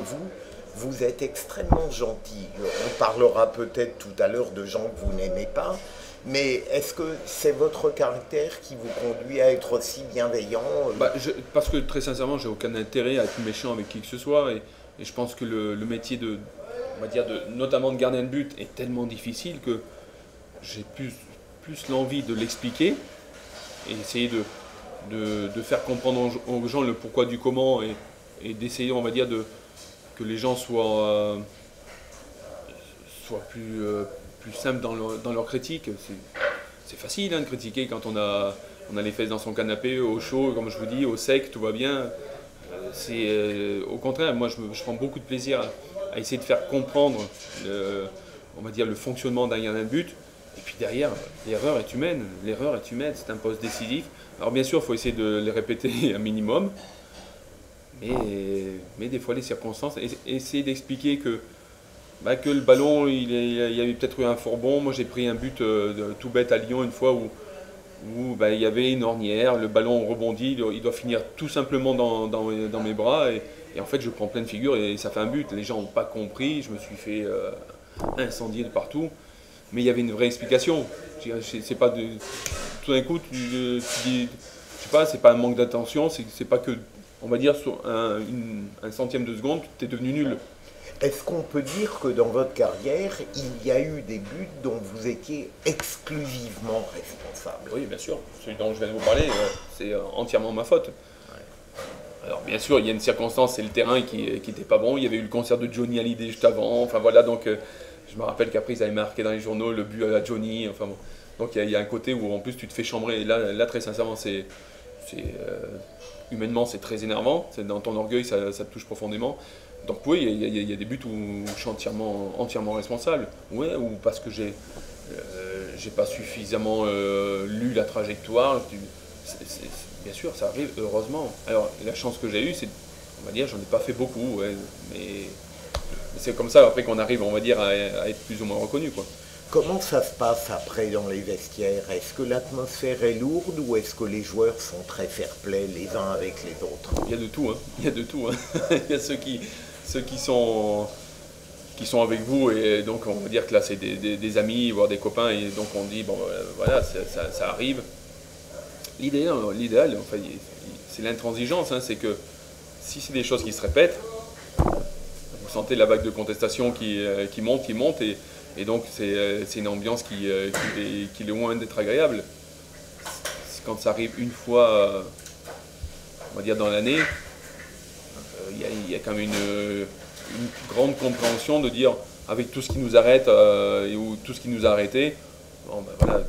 vous êtes extrêmement gentil. On parlera peut-être tout à l'heure de gens que vous n'aimez pas, mais est-ce que c'est votre caractère qui vous conduit à être aussi bienveillant? Parce que très sincèrement, j'ai aucun intérêt à être méchant avec qui que ce soit, et je pense que le métier on va dire notamment de gardien de but est tellement difficile que j'ai plus l'envie de l'expliquer et essayer de faire comprendre aux gens le pourquoi du comment et d'essayer, on va dire, que les gens soient plus simples dans leur critique. C'est facile de critiquer quand on a les fesses dans son canapé, au chaud, comme je vous dis, au sec, tout va bien. Au contraire, moi je prends beaucoup de plaisir à essayer de faire comprendre on va dire, le fonctionnement d'un gardien de but. Et puis derrière, l'erreur est humaine, c'est un poste décisif. Alors bien sûr, il faut essayer de les répéter un minimum, mais des fois les circonstances, essayer d'expliquer que le ballon, il y avait peut-être eu un fourbon. Moi j'ai pris un but tout bête à Lyon une fois où il y avait une ornière, le ballon rebondit, il doit finir tout simplement dans mes bras et en fait je prends pleine figure et ça fait un but. Les gens n'ont pas compris, je me suis fait incendier de partout, mais il y avait une vraie explication. C'est pas tout d'un coup tu dis, je sais pas, c'est pas un manque d'attention, c'est pas que, on va dire, sur un centième de seconde, tu es devenu nul. Est-ce qu'on peut dire que dans votre carrière, il y a eu des buts dont vous étiez exclusivement responsable? Oui, bien sûr. Celui dont je viens de vous parler, c'est entièrement ma faute. Ouais. Alors bien sûr, il y a une circonstance, c'est le terrain qui n'était pas bon. Il y avait eu le concert de Johnny Hallyday juste avant. Enfin voilà, donc je me rappelle qu'après ils avaient marqué dans les journaux le but à Johnny. Enfin bon. Donc il y a un côté où en plus tu te fais chambrer. Et là très sincèrement, humainement c'est très énervant. Dans ton orgueil, ça te touche profondément. Donc oui, il y a des buts où je suis entièrement responsable. Ouais, ou parce que j'ai pas suffisamment lu la trajectoire. Bien sûr, ça arrive, heureusement. Alors la chance que j'ai eue, c'est, on va dire, j'en ai pas fait beaucoup, ouais, mais c'est comme ça après qu'on arrive, on va dire, à être plus ou moins reconnu, quoi. Comment ça se passe après dans les vestiaires? Est-ce que l'atmosphère est lourde ou est-ce que les joueurs sont très fair-play les uns avec les autres? Il y a de tout, hein. Il y a de tout, hein. Il y a ceux qui sont avec vous et donc on va dire que là c'est des amis, voire des copains et donc on dit bon voilà, ça arrive. L'idéal, enfin, c'est l'intransigeance, hein, c'est que si c'est des choses qui se répètent, vous sentez la vague de contestation qui monte et donc c'est une ambiance qui est loin d'être agréable. Quand ça arrive une fois, on va dire dans l'année, il y a quand même une grande compréhension de dire avec tout ce qui nous arrête ou tout ce qui nous a arrêté, bon, voilà,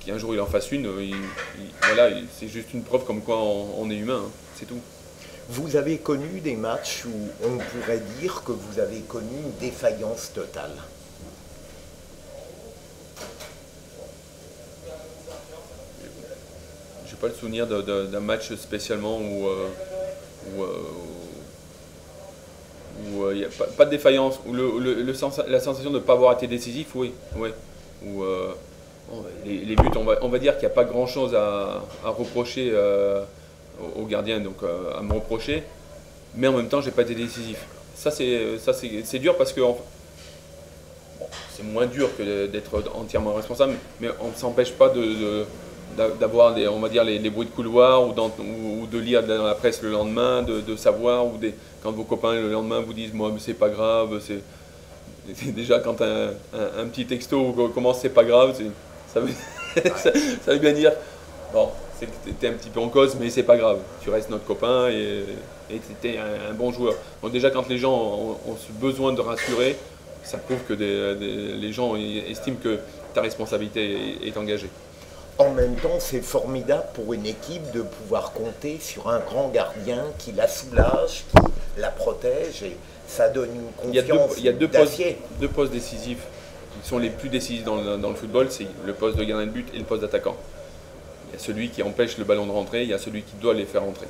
qu'un jour il en fasse une, voilà, c'est juste une preuve comme quoi on est humain, hein, c'est tout. Vous avez connu des matchs où on pourrait dire que vous avez connu une défaillance totale? J'ai pas le souvenir d'un match spécialement où il n'y a pas de défaillance, où la sensation de ne pas avoir été décisif, oui. Ouais. Où, les buts, on va dire qu'il n'y a pas grand-chose à reprocher au gardien, donc à me reprocher, mais en même temps, j'ai pas été décisif. Ça c'est dur parce que Bon, c'est moins dur que d'être entièrement responsable, mais on ne s'empêche pas d'avoir on va dire les bruits de couloir ou de lire dans la presse le lendemain, de savoir, quand vos copains le lendemain vous disent moi mais c'est pas grave, déjà quand un petit texto commence c'est pas grave, ça veut, ça veut bien dire bon c'est que t'es un petit peu en cause mais c'est pas grave, tu restes notre copain et t'es un bon joueur. Donc déjà quand les gens ont ce besoin de rassurer, ça prouve que les gens estiment que ta responsabilité est engagée. En même temps, c'est formidable pour une équipe de pouvoir compter sur un grand gardien qui la soulage, qui la protège, et ça donne une confiance. Il y a deux postes décisifs qui sont les plus décisifs dans le football, c'est le poste de gardien de but et le poste d'attaquant. Il y a celui qui empêche le ballon de rentrer, il y a celui qui doit les faire rentrer.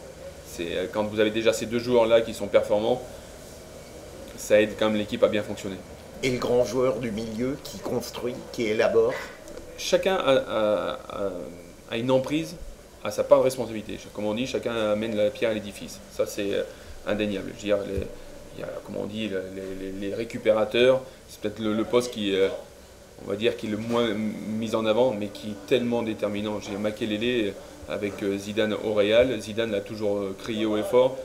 Quand vous avez déjà ces deux joueurs-là qui sont performants, ça aide quand même l'équipe à bien fonctionner. Et le grand joueur du milieu qui construit, qui élabore. Chacun a une emprise, a sa part de responsabilité. Comme on dit, chacun amène la pierre à l'édifice. Ça, c'est indéniable. Je veux dire, il y a, comme on dit, les récupérateurs. C'est peut-être le poste qui, on va dire, qui est le moins mis en avant, mais qui est tellement déterminant. J'ai Makelele avec Zidane au Real. Zidane l'a toujours crié haut et fort.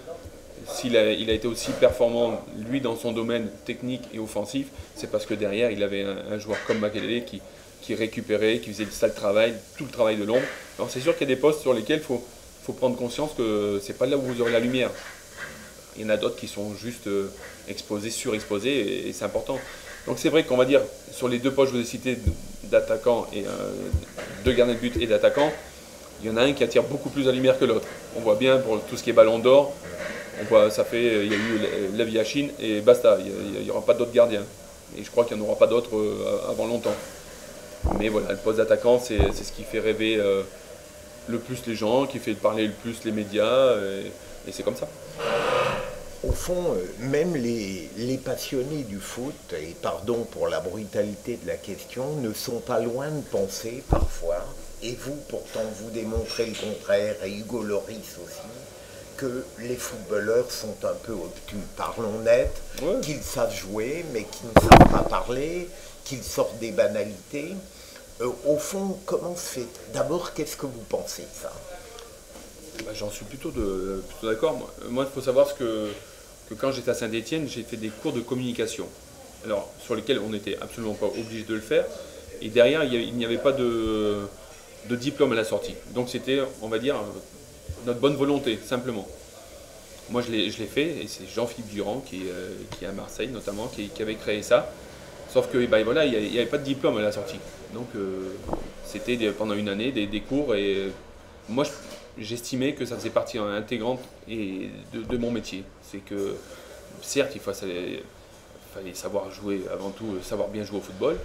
Il a été aussi performant, lui, dans son domaine technique et offensif, c'est parce que derrière, il avait un joueur comme Makelele qui récupérait, qui faisait le sale travail, tout le travail de l'ombre. Alors c'est sûr qu'il y a des postes sur lesquels il faut prendre conscience que c'est pas là où vous aurez la lumière. Il y en a d'autres qui sont juste exposés, surexposés, et c'est important. Donc c'est vrai qu'on va dire, sur les deux postes que je vous ai cités, d'attaquant et de gardien de but et d'attaquant, il y en a un qui attire beaucoup plus la lumière que l'autre. On voit bien pour tout ce qui est ballon d'or, on voit, il y a eu Lev Yashin et basta, il n'y aura pas d'autres gardiens. Et je crois qu'il n'y en aura pas d'autres avant longtemps. Mais voilà, le poste d'attaquant, c'est ce qui fait rêver le plus les gens, qui fait parler le plus les médias, et c'est comme ça. Au fond, même les passionnés du foot, et pardon pour la brutalité de la question, ne sont pas loin de penser parfois, et vous pourtant vous démontrez le contraire, et Hugo Lloris aussi, que les footballeurs sont un peu obtus, parlons net, ouais. Qu'ils savent jouer mais qu'ils ne savent pas parler, qu'ils sortent des banalités. Au fond, comment se fait? D'abord, qu'est-ce que vous pensez de ça? J'en suis plutôt d'accord. Moi, il faut savoir que quand j'étais à Saint-Étienne, j'ai fait des cours de communication. Alors, sur lesquels on n'était absolument pas obligé de le faire. Et derrière, il n'y avait pas de diplôme à la sortie. Donc c'était, on va dire, notre bonne volonté, simplement. Moi, je l'ai fait, et c'est Jean-Philippe Durand, qui est à Marseille notamment, qui avait créé ça. Sauf que voilà, il n'y avait pas de diplôme à la sortie. Donc c'était pendant une année des cours, et moi j'estimais que ça faisait partie intégrante de mon métier. C'est que certes il fallait savoir jouer, avant tout savoir bien jouer au football,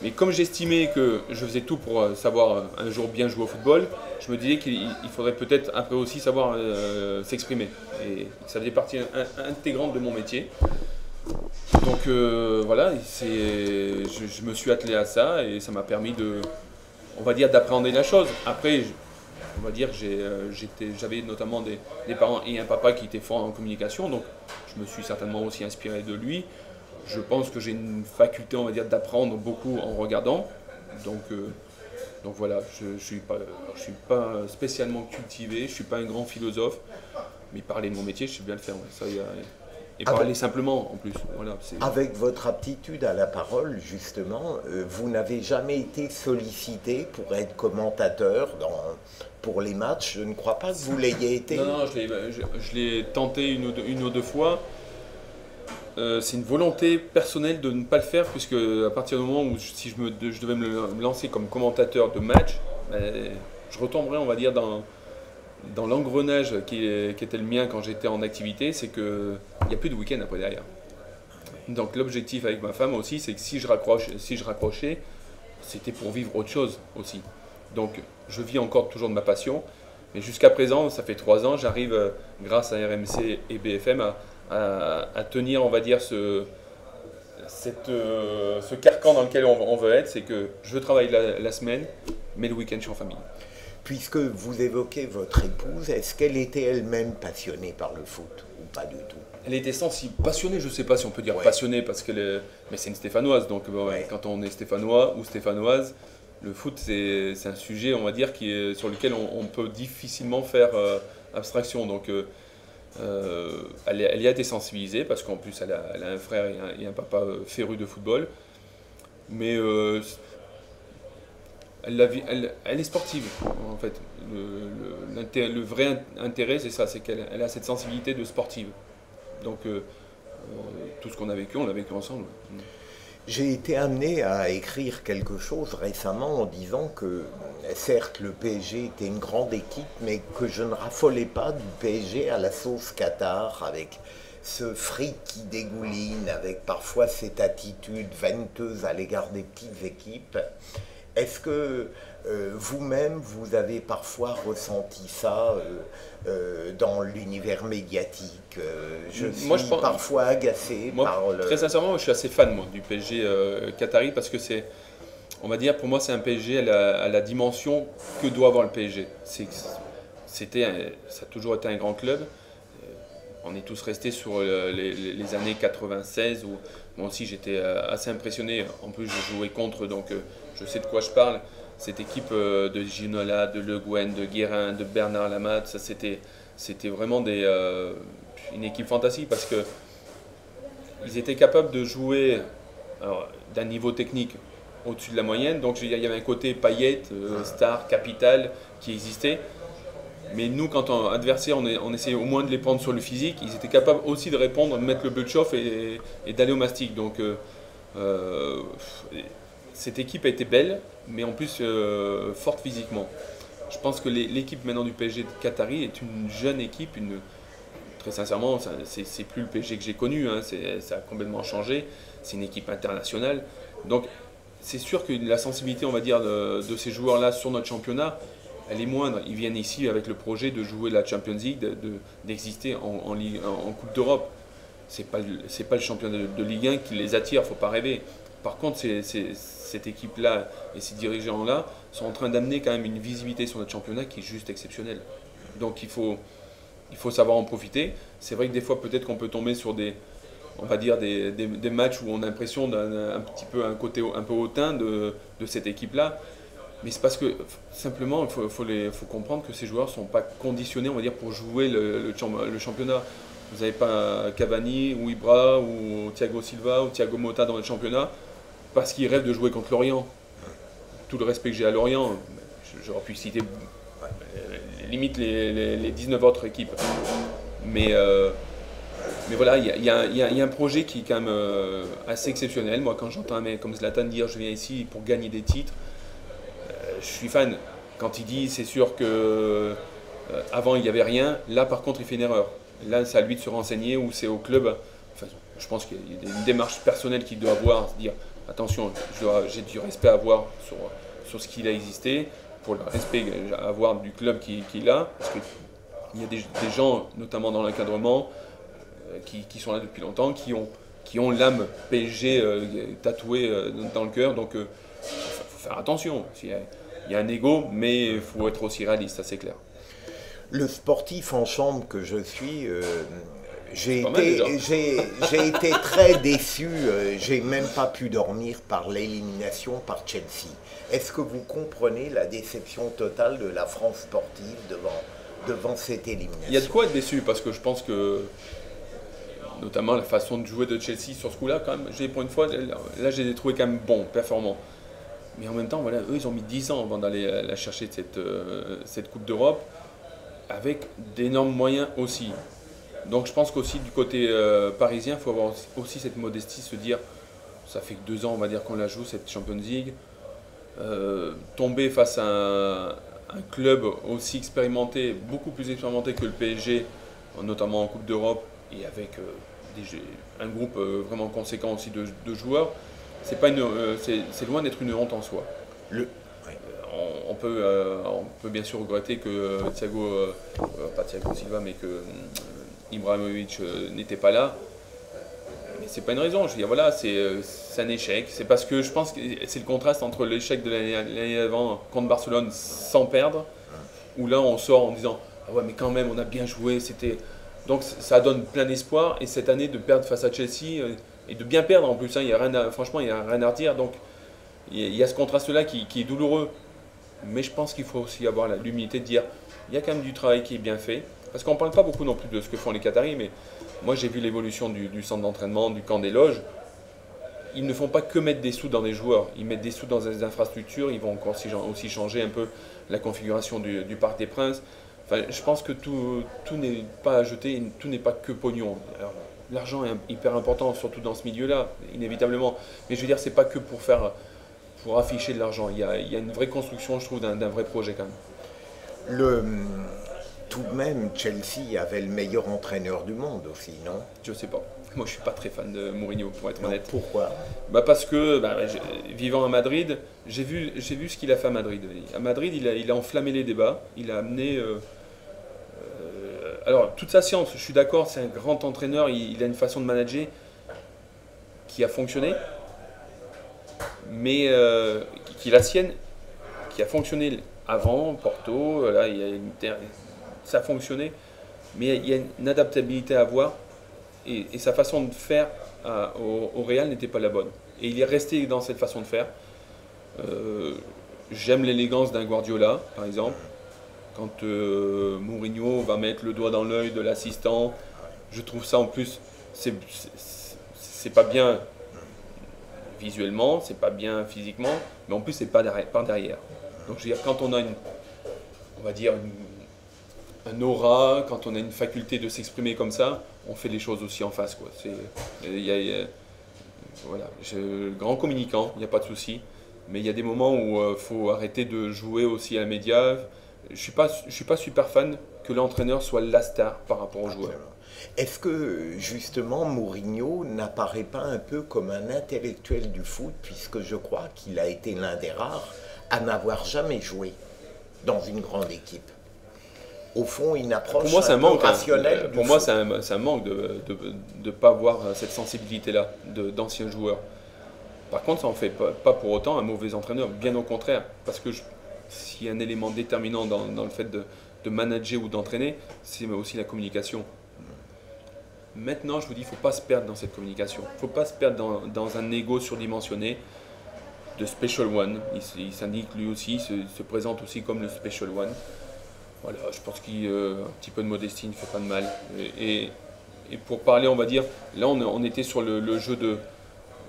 mais comme j'estimais que je faisais tout pour savoir un jour bien jouer au football, je me disais qu'il faudrait peut-être après aussi savoir s'exprimer, et ça faisait partie intégrante de mon métier. Donc voilà, je me suis attelé à ça, et ça m'a permis on va dire, d'appréhender la chose. Après, on va dire, j'avais notamment des parents et un papa qui étaient forts en communication, donc je me suis certainement aussi inspiré de lui. Je pense que j'ai une faculté, on va dire, d'apprendre beaucoup en regardant. Donc voilà, je suis pas spécialement cultivé, je ne suis pas un grand philosophe, mais parler de mon métier, je sais bien le faire. Ça, et parler simplement en plus. Voilà, avec votre aptitude à la parole, justement, vous n'avez jamais été sollicité pour être commentateur pour les matchs. Je ne crois pas que vous l'ayez été. Non, je l'ai tenté une ou deux fois. C'est une volonté personnelle de ne pas le faire, puisque à partir du moment où si je devais me lancer comme commentateur de match, je retomberais, on va dire, dans l'engrenage qui était le mien quand j'étais en activité. C'est qu'il n'y a plus de week-end après derrière. Donc l'objectif avec ma femme aussi, c'est que si je raccrochais, c'était pour vivre autre chose aussi. Donc je vis encore toujours de ma passion, mais jusqu'à présent, ça fait 3 ans, j'arrive grâce à RMC et BFM à tenir, on va dire, ce carcan dans lequel on veut être. C'est que je travaille la semaine, mais le week-end je suis en famille. Puisque vous évoquez votre épouse, est-ce qu'elle était elle-même passionnée par le foot ou pas du tout? Elle était sensible, passionnée, je ne sais pas si on peut dire passionnée, mais c'est une Stéphanoise, donc quand on est Stéphanois ou Stéphanoise, le foot c'est un sujet, on va dire, sur lequel on peut difficilement faire abstraction. Donc elle y a été sensibilisée, parce qu'en plus elle a un frère et un papa féru de football, mais elle est sportive, en fait. Le vrai intérêt, c'est ça, c'est qu'elle a cette sensibilité de sportive. Donc, tout ce qu'on a vécu, on l'a vécu ensemble. J'ai été amené à écrire quelque chose récemment en disant que, certes, le PSG était une grande équipe, mais que je ne raffolais pas du PSG à la sauce Qatar, avec ce fric qui dégouline, avec parfois cette attitude vaniteuse à l'égard des petites équipes. Est-ce que vous-même, vous avez parfois ressenti ça dans l'univers médiatique? Je suis parfois agacé par le... Très sincèrement, je suis assez fan du PSG qatari, parce que c'est, on va dire, pour moi, c'est un PSG à la dimension que doit avoir le PSG. Ça a toujours été un grand club. On est tous restés sur les années 96 où moi aussi j'étais assez impressionné. En plus, je jouais contre, donc je sais de quoi je parle. Cette équipe de Ginola, de Le Guen, de Guérin, de Bernard Lamat, ça c'était vraiment une équipe fantastique, parce que ils étaient capables de jouer d'un niveau technique au-dessus de la moyenne. Donc il y avait un côté paillette, star, capital qui existait. Mais nous, quand on adversaire, on essayait au moins de les prendre sur le physique. Ils étaient capables aussi de répondre, de mettre le bleu de chauffe et d'aller au mastic. Donc cette équipe a été belle, mais en plus forte physiquement. Je pense que l'équipe maintenant du PSG de Qatari est une jeune équipe. Très sincèrement, c'est plus le PSG que j'ai connu. Ça a complètement changé. C'est une équipe internationale. Donc c'est sûr que la sensibilité, on va dire, de ces joueurs-là sur notre championnat, elle est moindre. Ils viennent ici avec le projet de jouer la Champions League, d'exister en Coupe d'Europe. C'est pas le championnat de Ligue 1 qui les attire, faut pas rêver. Par contre, cette équipe-là et ces dirigeants-là sont en train d'amener quand même une visibilité sur notre championnat qui est juste exceptionnelle. Donc il faut savoir en profiter. C'est vrai que des fois, peut-être qu'on peut tomber sur des matchs où on a l'impression d'un petit peu un côté un peu hautain de cette équipe-là. Mais c'est parce que simplement, il faut comprendre que ces joueurs ne sont pas conditionnés, on va dire, pour jouer le championnat. Vous n'avez pas Cavani ou Ibra ou Thiago Silva ou Thiago Motta dans le championnat parce qu'ils rêvent de jouer contre Lorient. Tout le respect que j'ai à Lorient, j'aurais pu citer limite les 19 autres équipes. Mais voilà, il y a un projet qui est quand même assez exceptionnel. Moi, quand j'entends un mec comme Zlatan dire « je viens ici pour gagner des titres », je suis fan. Quand il dit c'est sûr que avant il n'y avait rien, là par contre il fait une erreur. Là c'est à lui de se renseigner ou c'est au club. Enfin, je pense qu'il y a une démarche personnelle qu'il doit avoir, se dire attention, j'ai du respect à avoir sur ce qu'il a existé, pour le respect à avoir du club qu'il a, parce qu'il y a des gens, notamment dans l'encadrement, qui sont là depuis longtemps, qui ont l'âme PSG tatouée dans le cœur, donc il faut faire attention. Il y a un ego, mais il faut être aussi réaliste, ça c'est clair. Le sportif en chambre que je suis, j'ai été très déçu, j'ai même pas pu dormir par l'élimination par Chelsea. Est-ce que vous comprenez la déception totale de la France sportive devant cette élimination? Il y a de quoi être déçu, parce que je pense que, notamment la façon de jouer de Chelsea sur ce coup-là, quand même, pour une fois, là j'ai trouvé quand même bon, performant. Mais en même temps, voilà, eux, ils ont mis 10 ans avant d'aller la chercher cette Coupe d'Europe, avec d'énormes moyens aussi. Donc je pense qu'aussi du côté parisien, il faut avoir aussi cette modestie, se dire, ça fait que 2 ans, on va dire, qu'on la joue, cette Champions League. Tomber face à un club aussi expérimenté, beaucoup plus expérimenté que le PSG, notamment en Coupe d'Europe, et avec un groupe vraiment conséquent aussi de joueurs, c'est loin d'être une honte en soi. On peut bien sûr regretter que pas Thiago Silva, mais que Ibrahimovic n'était pas là. Mais c'est pas une raison. Je veux dire, voilà, c'est un échec. C'est parce que je pense que c'est le contraste entre l'échec de l'année avant contre Barcelone sans perdre, où là on sort en disant ah ouais, mais quand même on a bien joué, Donc ça donne plein d'espoir. Et cette année, de perdre face à Chelsea, et de bien perdre en plus, hein, franchement, il n'y a rien à redire. Donc il y a ce contraste-là qui est douloureux. Mais je pense qu'il faut aussi avoir l'humilité de dire il y a quand même du travail qui est bien fait. Parce qu'on ne parle pas beaucoup non plus de ce que font les Qataris, mais moi j'ai vu l'évolution du centre d'entraînement, du camp des loges. Ils ne font pas que mettre des sous dans des joueurs, ils mettent des sous dans des infrastructures, ils vont encore aussi changer un peu la configuration du Parc des Princes. Enfin, je pense que tout n'est pas à jeter, tout n'est pas que pognon. L'argent est hyper important, surtout dans ce milieu-là, inévitablement. Mais je veux dire, c'est pas que pour afficher de l'argent. Il y a une vraie construction, je trouve, d'un vrai projet quand même. Tout de même, Chelsea avait le meilleur entraîneur du monde aussi, non? Je sais pas. Moi, je suis pas très fan de Mourinho, pour être honnête. Pourquoi? Parce que, vivant à Madrid, j'ai vu ce qu'il a fait à Madrid. À Madrid, il a enflammé les débats. Il a amené... alors, toute sa science, je suis d'accord, c'est un grand entraîneur. Il a une façon de manager qui a fonctionné, mais qui est la sienne, qui a fonctionné avant, Porto, là, il y a ça a fonctionné, mais il y a une adaptabilité à avoir, et sa façon de faire au Real n'était pas la bonne. Et il est resté dans cette façon de faire. J'aime l'élégance d'un Guardiola, par exemple. Quand Mourinho va mettre le doigt dans l'œil de l'assistant, je trouve ça en plus, c'est pas bien visuellement, c'est pas bien physiquement, mais en plus c'est pas derrière. Donc je veux dire, quand on a on va dire un aura, quand on a une faculté de s'exprimer comme ça, on fait les choses aussi en face, quoi. Voilà, grand communicant, il n'y a pas de souci, mais il y a des moments où il faut arrêter de jouer aussi à la média. Je suis pas super fan que l'entraîneur soit la star par rapport aux joueurs. Est-ce que justement Mourinho n'apparaît pas un peu comme un intellectuel du foot, puisque je crois qu'il a été l'un des rares à n'avoir jamais joué dans une grande équipe? Au fond, une approche rationnelle. Pour moi, c'est un manque de ne pas avoir cette sensibilité-là d'anciens joueurs. Par contre, ça n'en fait pas pour autant un mauvais entraîneur, bien au contraire. Parce que s'il y a un élément déterminant dans le fait de manager ou d'entraîner, c'est aussi la communication. Maintenant, je vous dis, il ne faut pas se perdre dans cette communication. Il ne faut pas se perdre dans un ego surdimensionné de Special One. Il s'indique lui aussi, il se présente aussi comme le Special One. Voilà, je pense qu'un petit peu de modestie ne fait pas de mal. Et pour parler, on va dire, là on était sur le jeu de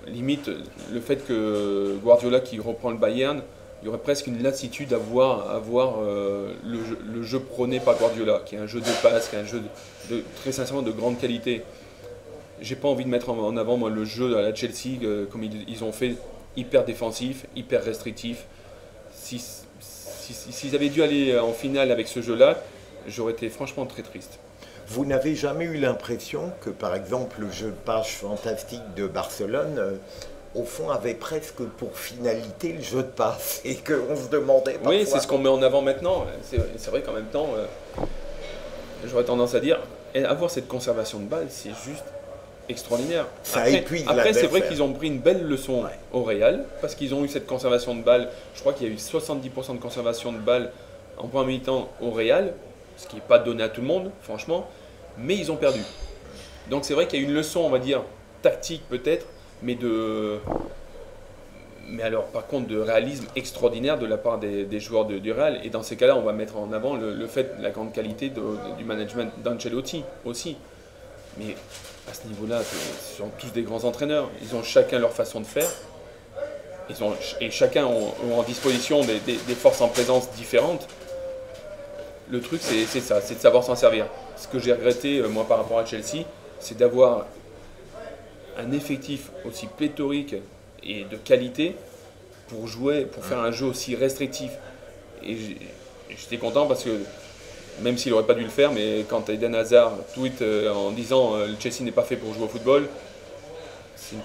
limite, le fait que Guardiola qui reprend le Bayern, il y aurait presque une lassitude à voir le jeu prôné par Guardiola, qui est un jeu de passe, qui est un jeu très sincèrement de grande qualité. J'ai pas envie de mettre en avant moi le jeu à la Chelsea, comme ils ont fait, hyper défensif, hyper restrictif. S'ils avaient dû aller en finale avec ce jeu-là, j'aurais été franchement très triste. Vous n'avez jamais eu l'impression que, par exemple, le jeu de passe fantastique de Barcelone, au fond, avait presque pour finalité le jeu de passe et qu'on se demandait parfois... Oui, c'est ce qu'on met en avant maintenant. C'est vrai qu'en même temps, j'aurais tendance à dire, avoir cette conservation de balle, c'est juste extraordinaire. Après c'est vrai qu'ils ont pris une belle leçon au Real, parce qu'ils ont eu cette conservation de balle. Je crois qu'il y a eu 70% de conservation de balle en première mi-temps au Real, ce qui n'est pas donné à tout le monde, franchement, mais ils ont perdu. Donc c'est vrai qu'il y a eu une leçon, on va dire, tactique peut-être, mais alors par contre de réalisme extraordinaire de la part des joueurs du Real. Et dans ces cas-là, on va mettre en avant le fait, la grande qualité du management d'Ancelotti aussi. Mais à ce niveau-là, ce sont tous des grands entraîneurs. Ils ont chacun leur façon de faire. Et chacun ont en disposition des forces en présence différentes. Le truc, c'est ça, c'est de savoir s'en servir. Ce que j'ai regretté, moi, par rapport à Chelsea, c'est d'avoir un effectif aussi pléthorique et de qualité pour jouer, pour faire un jeu aussi restrictif. Et j'étais content parce que, même s'il n'aurait pas dû le faire, mais quand Eden Hazard tweet en disant le Chelsea n'est pas fait pour jouer au football, c'est une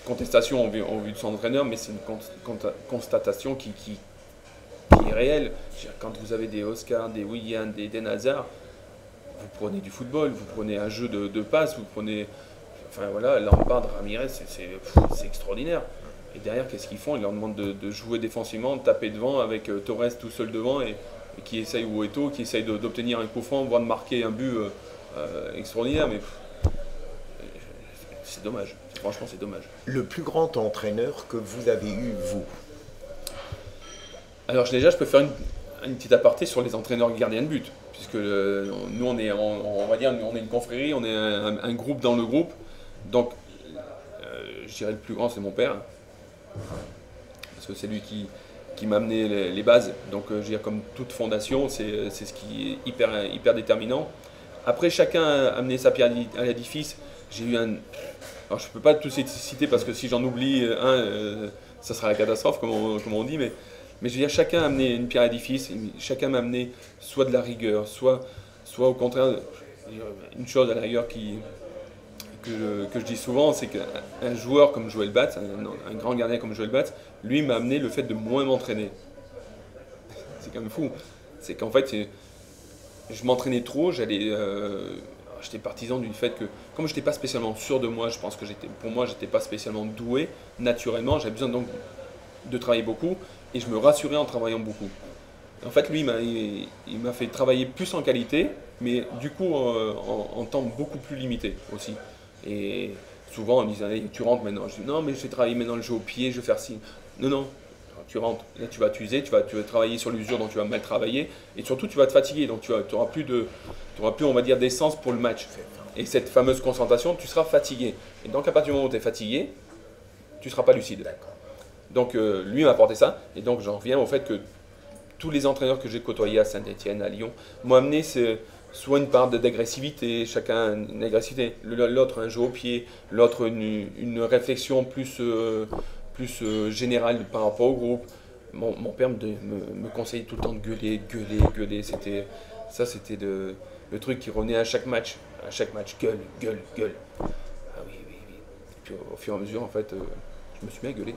contestation en vue de son entraîneur, mais c'est une constatation qui est réelle. Quand vous avez des Oscar, des Willian, des Eden Hazard, vous prenez du football, vous prenez un jeu de passe, vous prenez... Enfin voilà, Lampard, Ramirez, c'est extraordinaire. Et derrière, qu'est-ce qu'ils font? Ils leur demandent de jouer défensivement, de taper devant avec Torres tout seul devant. Et qui essaye, ou Eto'o, qui essaye d'obtenir un coup franc, voire de marquer un but extraordinaire, mais c'est dommage. Franchement, c'est dommage. Le plus grand entraîneur que vous avez eu, vous? Alors déjà, je peux faire une petite aparté sur les entraîneurs gardiens de but, puisque nous, on va dire, on est une confrérie, on est un groupe dans le groupe. Donc, je dirais le plus grand, c'est mon père, parce que c'est lui qui m'a amené les bases. Donc, je dirais, comme toute fondation, c'est ce qui est hyper déterminant. Après, chacun a amené sa pierre à l'édifice. J'ai eu un... Alors, je ne peux pas tous les citer parce que si j'en oublie un, ça sera la catastrophe, comme on dit, mais je veux dire, chacun a amené une pierre à l'édifice, chacun m'a amené soit de la rigueur, soit au contraire, une chose à la rigueur que je dis souvent, c'est qu'un joueur comme Joël Batz, un grand gardien comme Joël Batz, lui m'a amené le fait de moins m'entraîner. C'est quand même fou. C'est qu'en fait, je m'entraînais trop, j'étais partisan du fait que, comme je n'étais pas spécialement sûr de moi, je pense que pour moi, je n'étais pas spécialement doué, naturellement, j'avais besoin donc de travailler beaucoup, et je me rassurais en travaillant beaucoup. En fait, lui, il m'a fait travailler plus en qualité, mais du coup, en temps beaucoup plus limité aussi. Et souvent, on me disait, allez, tu rentres maintenant. Je dis, non, mais je vais travailler maintenant le jeu au pied, je vais faire ci. Non, non, tu rentres. Là, tu vas t'user, tu vas travailler sur l'usure, donc tu vas mal travailler. Et surtout, tu vas te fatiguer, donc tu n'auras plus, on va dire, d'essence pour le match. Et cette fameuse concentration, tu seras fatigué. Et donc, à partir du moment où tu es fatigué, tu ne seras pas lucide. Donc, lui m'a apporté ça. Et donc, j'en reviens au fait que tous les entraîneurs que j'ai côtoyés à Saint-Etienne, à Lyon, m'ont amené soit une part d'agressivité, chacun une agressivité, l'autre un jeu au pied, l'autre une réflexion plus générale par rapport au groupe. Mon père me conseillait tout le temps de gueuler. C'était le truc qui revenait à chaque match. Gueule. Ah oui. Puis au fur et à mesure, en fait, je me suis mis à gueuler.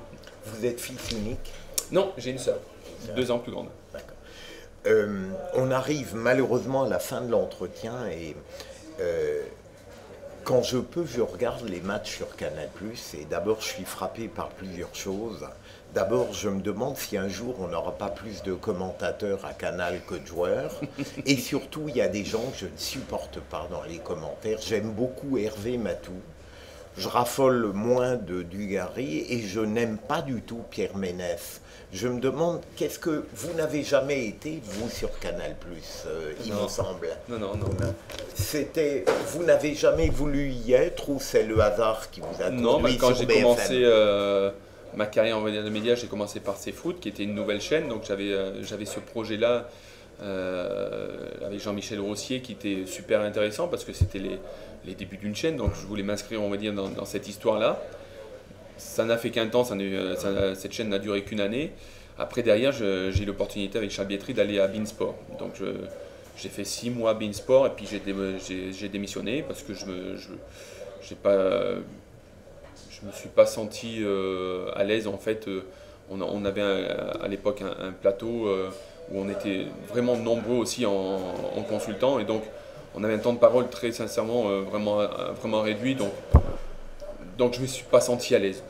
Vous êtes fils unique? Non, j'ai une sœur, 2 ans plus grande. D'accord. On arrive malheureusement à la fin de l'entretien et quand je peux, je regarde les matchs sur Canal+, et d'abord je suis frappé par plusieurs choses. D'abord, je me demande si un jour on n'aura pas plus de commentateurs à Canal que de joueurs. Et surtout, il y a des gens que je ne supporte pas dans les commentaires. J'aime beaucoup Hervé Matou. Je raffole moins de Dugarry et je n'aime pas du tout Pierre Ménès. Je me demande, qu'est-ce que vous n'avez jamais été, vous, sur Canal+, il me semble. Non. Vous n'avez jamais voulu y être ou c'est le hasard qui vous a conduit sur BFM? Non, quand j'ai commencé ma carrière en médias, j'ai commencé par CFoot, qui était une nouvelle chaîne. Donc j'avais ce projet-là avec Jean-Michel Rossier qui était super intéressant parce que c'était les débuts d'une chaîne. Donc je voulais m'inscrire, on va dire, dans cette histoire-là. Ça n'a fait qu'un temps, cette chaîne n'a duré qu'une année. Après, derrière, j'ai eu l'opportunité avec Charles Bietri d'aller à Beansport. Donc, j'ai fait 6 mois à Beansport et puis j'ai démissionné parce que je me suis pas senti à l'aise. En fait, on avait à l'époque un plateau où on était vraiment nombreux aussi en consultant. Et donc, on avait un temps de parole très sincèrement vraiment réduit. Donc je ne me suis pas senti à l'aise.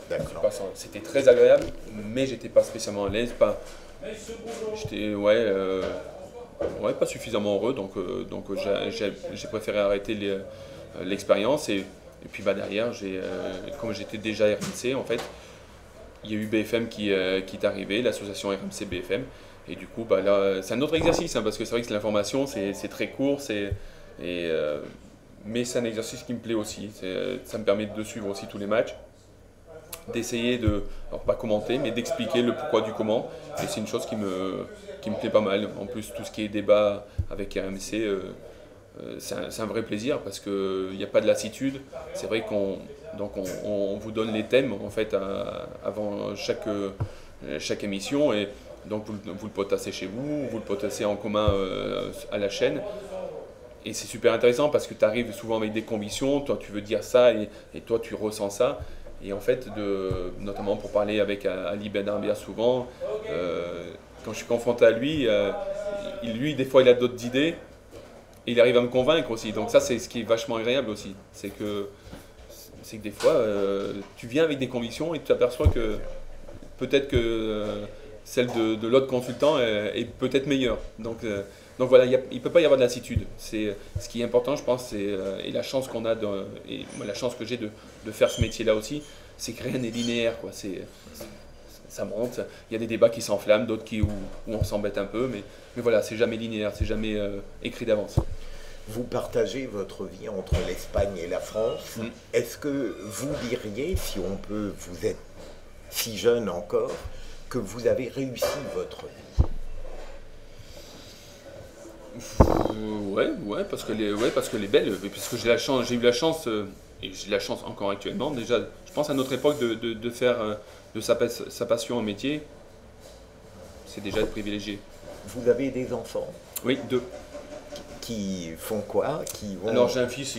C'était très agréable, mais j'étais pas spécialement à l'aise. J'étais pas suffisamment heureux, donc j'ai préféré arrêter l'expérience. Et puis derrière, comme j'étais déjà RMC, en fait, il y a eu BFM qui est arrivé, l'association RMC BFM. Et du coup, là, c'est un autre exercice, parce que c'est vrai que l'information, c'est très court, mais c'est un exercice qui me plaît aussi. Ça me permet de suivre aussi tous les matchs, d'essayer alors pas commenter, mais d'expliquer le pourquoi du comment. Et c'est une chose qui me plaît pas mal. En plus, tout ce qui est débat avec RMC, c'est un vrai plaisir parce qu'il n'y a pas de lassitude. C'est vrai qu'on vous donne les thèmes en fait avant chaque émission. Et donc vous le potassez chez vous, vous le potassez en commun à la chaîne. Et c'est super intéressant parce que tu arrives souvent avec des convictions, toi tu veux dire ça et toi tu ressens ça. Et en fait, notamment pour parler avec Ali Ben Arbia souvent, quand je suis confronté à lui, lui des fois il a d'autres idées et il arrive à me convaincre aussi. Donc ça c'est ce qui est vachement agréable aussi. C'est que des fois tu viens avec des convictions et tu t'aperçois que peut-être que celle de l'autre consultant est peut-être meilleure. Donc voilà, il ne peut pas y avoir de lassitude. Ce qui est important, je pense, et la chance qu'on a, et moi, la chance que j'ai de faire ce métier-là aussi, c'est que rien n'est linéaire, quoi. Ça monte, il y a des débats qui s'enflamment, d'autres où on s'embête un peu, mais voilà, c'est jamais linéaire, c'est jamais écrit d'avance. Vous partagez votre vie entre l'Espagne et la France. Est-ce que vous diriez, si on peut, vous êtes si jeune encore, que vous avez réussi votre vie? Ouais, parce qu'elle est belle, parce que j'ai eu la chance, et j'ai la chance encore actuellement, déjà, je pense à notre époque de faire de sa passion un métier, c'est déjà être privilégié. Vous avez des enfants? Oui, 2. Qui font quoi? Alors j'ai un fils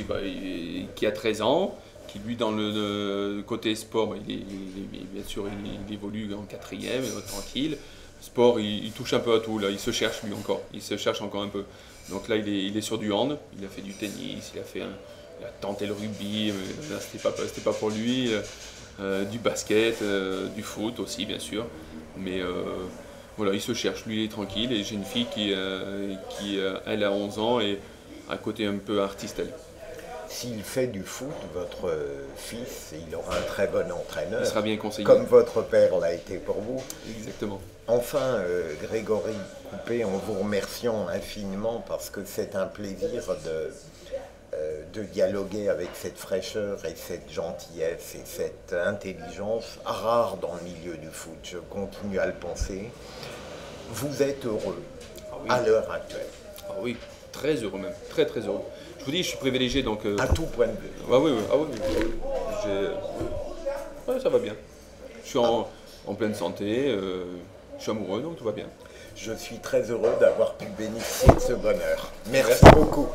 qui a 13 ans, qui lui dans le côté sport, bien sûr il évolue en 4e, tranquille. Sport, il touche un peu à tout, là, il se cherche lui encore, il se cherche encore un peu. Donc là il est sur du hand, il a fait du tennis, il a tenté le rugby, mais là c'était pas pour lui, du basket, du foot aussi bien sûr, mais voilà, il se cherche, lui il est tranquille, et j'ai une fille qui elle a 11 ans et à côté un peu artiste elle. S'il fait du foot, votre fils, il aura un très bon entraîneur. Il sera bien conseillé. Comme votre père l'a été pour vous. Exactement. Enfin, Grégory Coupet, en vous remerciant infiniment parce que c'est un plaisir de dialoguer avec cette fraîcheur et cette gentillesse et cette intelligence rare dans le milieu du foot. Je continue à le penser. Vous êtes heureux à l'heure actuelle. Ah oui, très heureux même, très très heureux. Je vous dis, je suis privilégié donc... À tout point de vue. Ah oui. Ouais, ça va bien. Je suis en pleine santé, je suis amoureux, donc tout va bien. Je suis très heureux d'avoir pu bénéficier de ce bonheur. Merci beaucoup.